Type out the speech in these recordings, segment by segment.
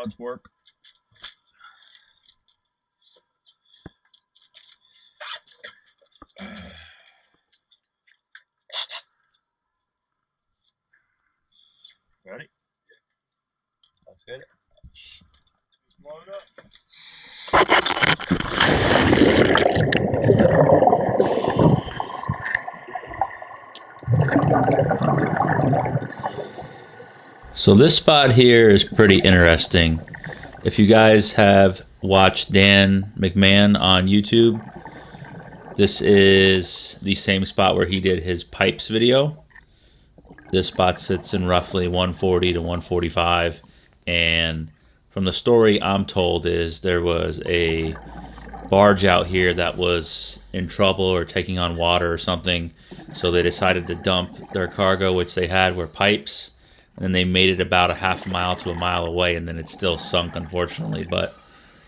rods work. Ready? Let's hit it. Load it up. So this spot here is pretty interesting. If you guys have watched Dan McMahon on YouTube, this is the same spot where he did his pipes video. This spot sits in roughly 140 to 145, and from the story I'm told is there was a barge out here that was in trouble or taking on water or something, so they decided to dump their cargo, which they had were pipes, and then they made it about a half a mile to a mile away, and then it still sunk, unfortunately. But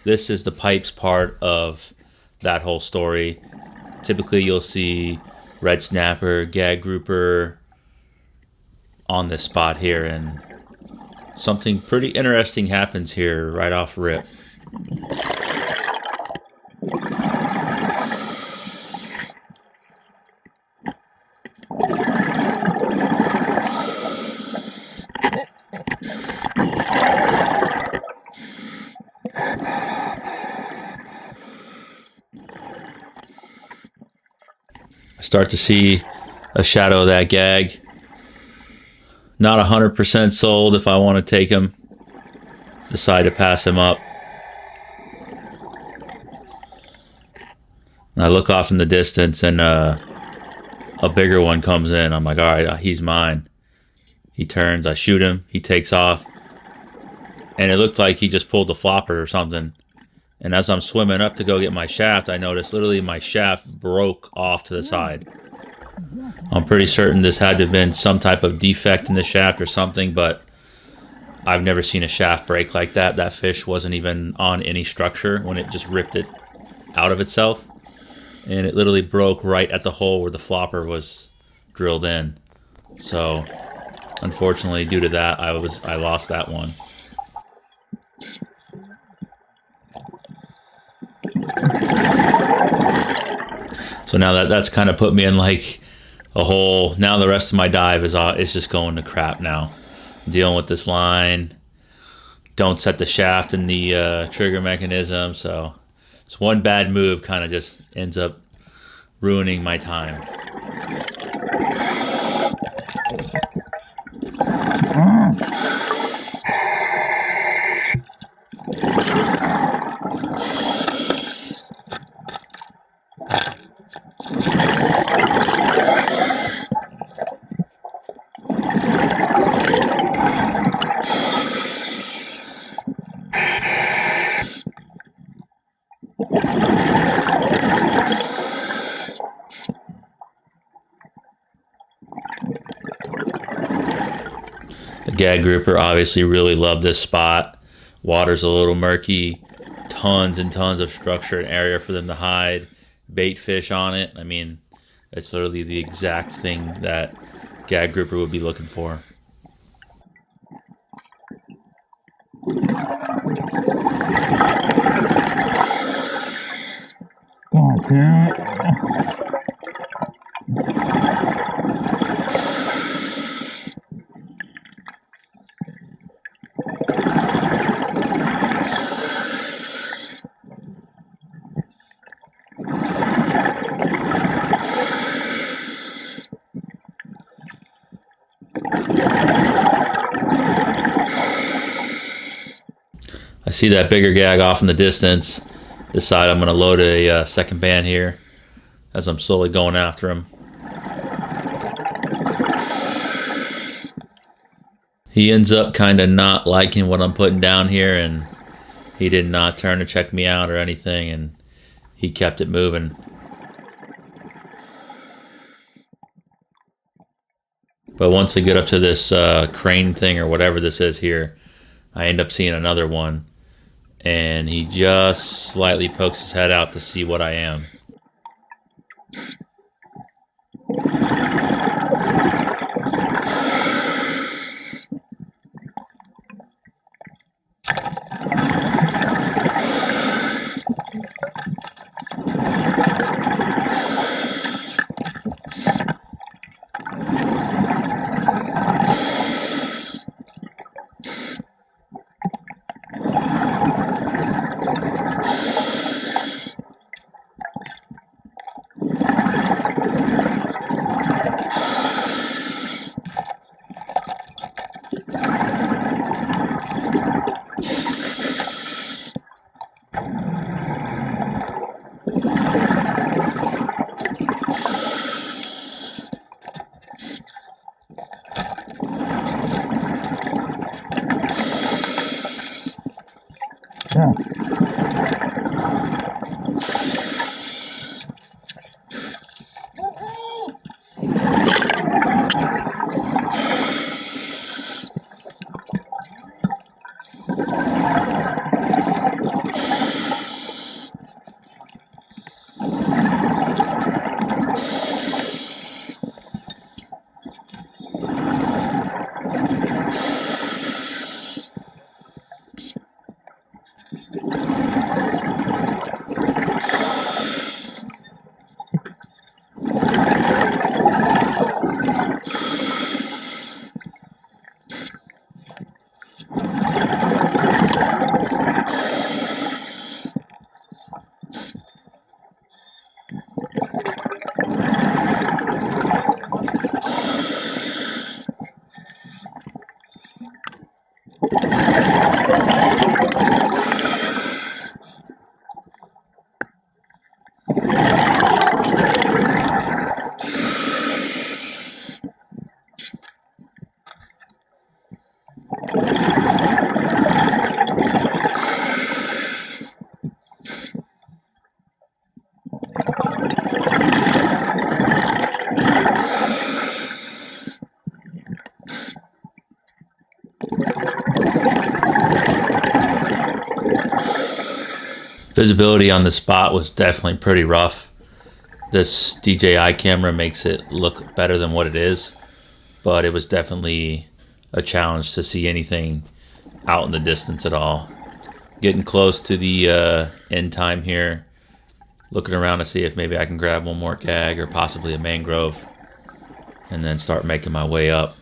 this is the pipes part of that whole story. Typically you'll see red snapper, gag grouper on this spot here, and something pretty interesting happens here right off rip. I start to see a shadow of that gag. Not 100% sold if I want to take him. Decide to pass him up. And I look off in the distance, and a bigger one comes in. I'm like, all right, he's mine. He turns, I shoot him, he takes off. And it looked like he just pulled the flopper or something. And as I'm swimming up to go get my shaft, I noticed literally my shaft broke off to the side. I'm pretty certain this had to have been some type of defect in the shaft or something, but I've never seen a shaft break like that. That fish wasn't even on any structure when it just ripped it out of itself. And it literally broke right at the hole where the flopper was drilled in. So unfortunately, due to that, I lost that one. So now that's kind of put me in like a hole. Now the rest of my dive is just going to crap now. Dealing with this line. Don't set the shaft in the trigger mechanism. So it's one bad move kind of just ends up ruining my time. The gag grouper obviously really loved this spot. Water's a little murky, tons and tons of structure and area for them to hide, bait fish on it. I mean, it's literally the exact thing that gag grouper would be looking for. I see that bigger gag off in the distance. Decide I'm going to load a second band here as I'm slowly going after him. He ends up kind of not liking what I'm putting down here, and he did not turn to check me out or anything, and he kept it moving. But once I get up to this crane thing or whatever this is here, I end up seeing another one, and he just slightly pokes his head out to see what I am. Visibility on the spot was definitely pretty rough. This DJI camera makes it look better than what it is, but it was definitely a challenge to see anything out in the distance at all. Getting close to the end time here, looking around to see if maybe I can grab one more gag or possibly a mangrove, and then start making my way up.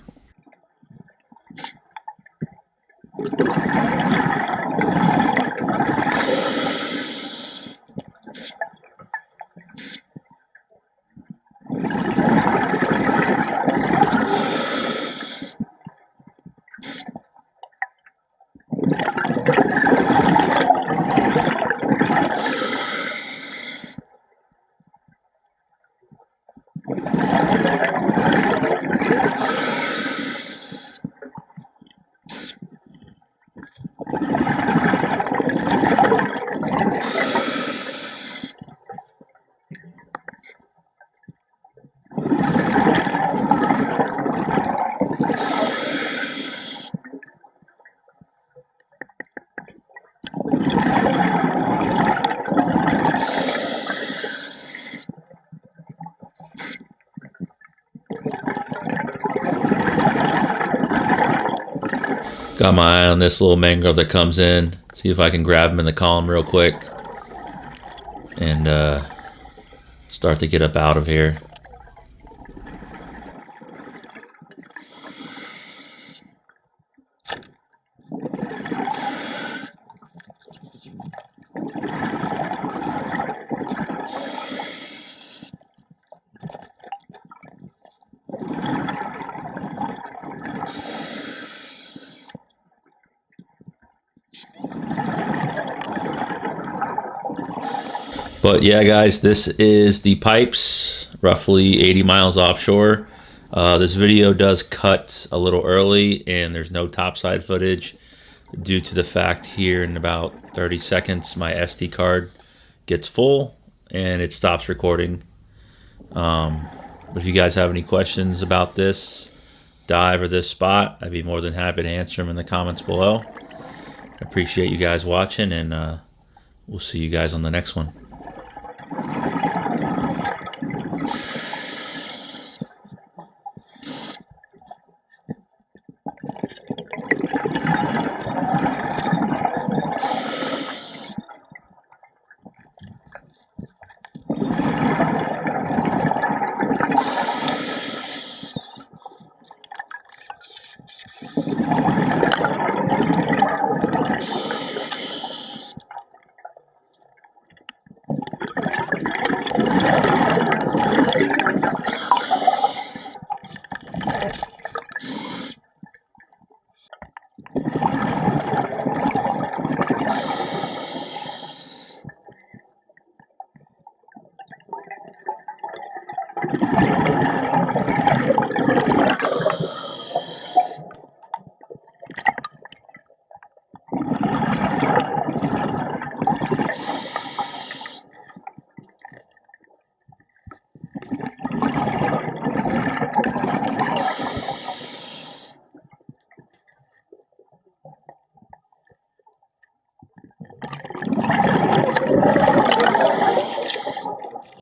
Got my eye on this little mangrove that comes in. See if I can grab him in the column real quick and start to get up out of here. But yeah, guys, this is the pipes, roughly 80 miles offshore. This video does cut a little early, and there's no topside footage due to the fact here in about 30 seconds my SD card gets full and it stops recording. But if you guys have any questions about this dive or this spot, I'd be more than happy to answer them in the comments below. I appreciate you guys watching, and we'll see you guys on the next one.